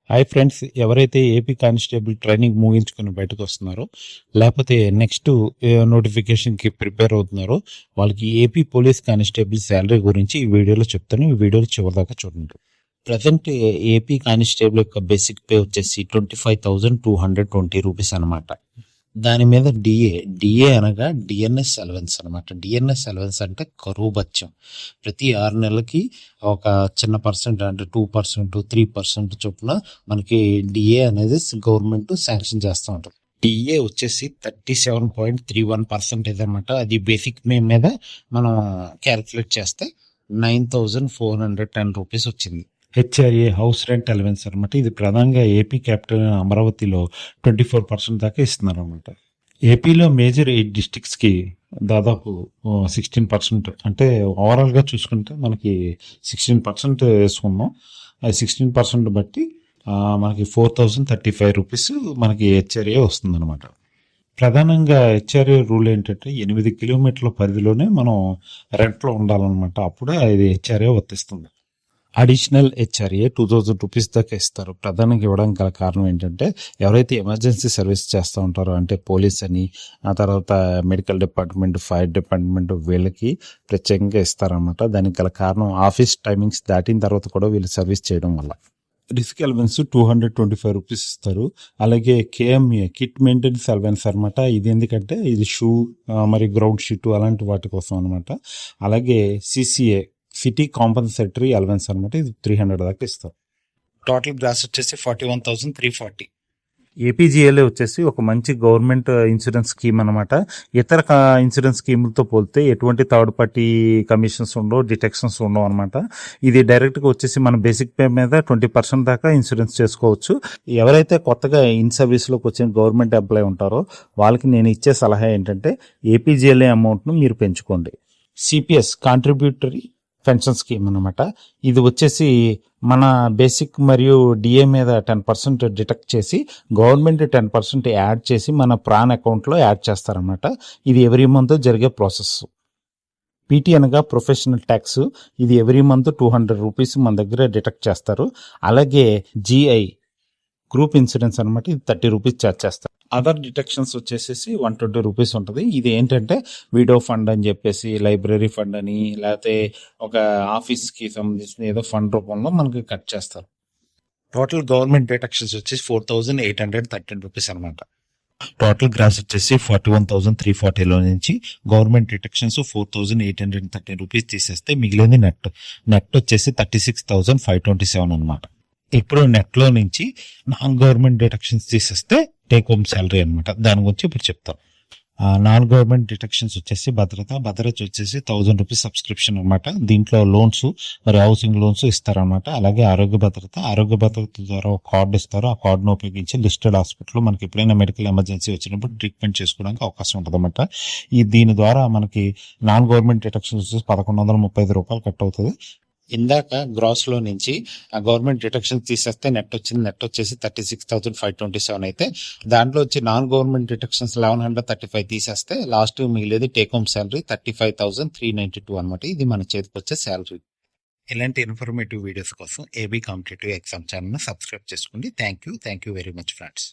Hi friends, ఎవరైతే AP constable training ముగించుకుని బయటకు వస్తున్నారో, లేకపోతే నెక్స్ట్ నోటిఫికేషన్కి ప్రిపేర్ అవుతున్నారో, వాళ్ళకి ఏపీ పోలీస్ కానిస్టేబుల్ శాలరీ గురించి ఈ వీడియోలో చెప్తాను. ఈ వీడియోలో చివరిదాకా చూడండి. ప్రజెంట్ ఏపీ కానిస్టేబుల్ యొక్క బేసిక్ పే వచ్చేసి 25,220 రూపీస్ అనమాట. దాని మీద డిఏ అనగా డిఎన్ఎస్ అలవెన్స్ అనమాట. డిఎన్ఎస్ అలవెన్స్ అంటే కరువు భత్యం. ప్రతి 6 నెలలకి ఒక చిన్న పర్సెంట్ అంటే 2%, 3% చొప్పున మనకి డిఏ అనేది గవర్నమెంట్ శాంక్షన్ చేస్తూ ఉంటుంది. డిఏ వచ్చేసి 37.31% అనమాట. అది బేసిక్ పే మీద మనం క్యాలిక్యులేట్ చేస్తే 9,410 రూపీస్ వచ్చింది. హెచ్ఆర్ఏ హౌస్ రెంట్ అలవెన్స్ అనమాట. ఇది ప్రధానంగా ఏపీ క్యాపిటల్ అమరావతిలో 24% దాకా ఇస్తున్నారు అనమాట. ఏపీలో మేజర్ 8 డిస్ట్రిక్ట్స్కి దాదాపు 16%, అంటే ఓవరాల్గా చూసుకుంటే మనకి 16% వేసుకున్నాం. అది 16% బట్టి మనకి 4,035 రూపీస్ మనకి హెచ్ఆర్ఏ వస్తుంది అనమాట. ప్రధానంగా హెచ్ఆర్ఏ రూల్ ఏంటంటే 8 కిలోమీటర్ల పరిధిలోనే మనం రెంట్లో ఉండాలన్నమాట. అప్పుడే అది హెచ్ఆర్ఏ వర్తిస్తుంది. అడిషనల్ హెచ్ఆర్ఏ 2,000 రూపీస్ దాకా ఇస్తారు. ప్రధానంగా ఇవ్వడానికి గల కారణం ఏంటంటే, ఎవరైతే ఎమర్జెన్సీ సర్వీస్ చేస్తూ ఉంటారో, అంటే పోలీస్ అని, ఆ తర్వాత మెడికల్ డిపార్ట్మెంట్, ఫైర్ డిపార్ట్మెంట్, వీళ్ళకి ప్రత్యేకంగా ఇస్తారన్నమాట. దానికి గల కారణం ఆఫీస్ టైమింగ్స్ దాటిన తర్వాత కూడా వీళ్ళు సర్వీస్ చేయడం వల్ల. రిస్క్ అలవెన్స్ 225 రూపీస్ ఇస్తారు. అలాగే కేఎంఏ కిట్ మెయింటెనెన్స్ అలవెన్స్ అనమాట. ఇది ఎందుకంటే ఇది షూ మరి గ్రౌండ్ షీట్ అలాంటి వాటి కోసం అనమాట. అలాగే సిసిఏ సిటీ కాంపన్సేటరీ అలవెన్స్ అనమాట. ఇది 300 దాకా ఇస్తారు. టోటల్ గ్రాస్ వచ్చేసి 41,340. ఏపీజీఎల్ఏ వచ్చేసి ఒక మంచి గవర్నమెంట్ ఇన్సూరెన్స్ స్కీమ్ అనమాట. ఇతర ఇన్సూరెన్స్ స్కీములతో పోలితే ఎటువంటి థర్డ్ పార్టీ కమిషన్స్ ఉండవు, డిటెక్షన్స్ ఉండవు అనమాట. ఇది డైరెక్ట్గా వచ్చేసి మన బేసిక్ పే మీద 20% దాకా ఇన్సూరెన్స్ చేసుకోవచ్చు. ఎవరైతే కొత్తగా ఇన్ సర్వీస్లోకి వచ్చిన గవర్నమెంట్ ఎంప్లాయ్ ఉంటారో వాళ్ళకి నేను ఇచ్చే సలహా ఏంటంటే, ఏపీజీఎల్ఏ అమౌంట్ను మీరు పెంచుకోండి. సిపిఎస్ కాంట్రిబ్యూటరీ పెన్షన్ స్కీమ్ అనమాట. ఇది వచ్చేసి మన బేసిక్ మరియు డిఏ మీద 10% డిడక్ట్ చేసి గవర్నమెంట్ 10% యాడ్ చేసి మన ప్రాన్ అకౌంట్లో యాడ్ చేస్తారనమాట. ఇది ఎవ్రీ మంత్ జరిగే ప్రాసెస్. పీటీ అనగా ప్రొఫెషనల్ ట్యాక్స్. ఇది ఎవ్రీ మంత్ 200 రూపీస్ మన దగ్గర డిడక్ట్ చేస్తారు. అలాగే జిఐ గ్రూప్ ఇన్సూరెన్స్ అనమాట. ఇది 30 రూపీస్ ఛార్జ్ చేస్తారు. అదర్ డిటెక్షన్స్ వచ్చేసి 120 రూపీస్ ఉంటుంది. ఇది ఏంటంటే విడో ఫండ్ అని చెప్పేసి, లైబ్రరీ ఫండ్ అని, లేకపోతే ఒక ఆఫీస్కి సంబంధించిన ఏదో ఫండ్ రూపంలో మనకి కట్ చేస్తారు. టోటల్ గవర్నమెంట్ డిటెక్షన్స్ వచ్చేసి 4,813 రూపీస్ అనమాట. టోటల్ గ్రాస్ వచ్చేసి 41,340లో నుంచి గవర్నమెంట్ డిటెక్షన్స్ 4,813 రూపీస్ తీసేస్తే మిగిలింది నెట్ వచ్చేసి 36,527 అనమాట. ఇప్పుడు నెట్లో నుంచి నాన్ గవర్నమెంట్ డిటెక్షన్స్ తీసేస్తే టేక్ హోమ్ శాలరీ అనమాట. దాని గురించి ఇప్పుడు చెప్తాం. నాన్ గవర్నమెంట్ డిటెక్షన్స్ వచ్చేసి భద్రత వచ్చేసి 1,000 రూపీస్ సబ్స్క్రిప్షన్ అనమాట. దీంట్లో లోన్స్ మరి హౌసింగ్ లోన్స్ ఇస్తారనమాట. అలాగే ఆరోగ్య భద్రత ద్వారా ఒక కార్డు ఇస్తారు. ఆ కార్డును ఉపయోగించి లిస్టెడ్ హాస్పిటల్ మనకి ఎప్పుడైనా మెడికల్ ఎమర్జెన్సీ వచ్చినప్పుడు ట్రీట్మెంట్ చేసుకోవడానికి అవకాశం ఉంటుంది అనమాట. దీని ద్వారా మనకి నాన్ గవర్నమెంట్ డిటెక్షన్స్ వచ్చేసి 1,135 రూపాయలు కట్ అవుతుంది. ఇందాక గ్రాస్ లో నుంచి ఆ గవర్నమెంట్ డిటెక్షన్ తీసేస్తే నెట్ వచ్చేసి 36,527 అయితే, దాంట్లో వచ్చి నాన్ గవర్నమెంట్ డిటెక్షన్స్ 1,135 తీసేస్తే లాస్ట్ మిగిలేది టేక్ హోమ్ శాలరీ 35,392 అనమాట. ఇది మన చేతికి వచ్చే శాలరీ. ఇలాంటి ఇన్ఫర్మేటివ్ వీడియోస్ కోసం AB competitive exam channel subscribe చేసుకోండి. Thank you very much friends.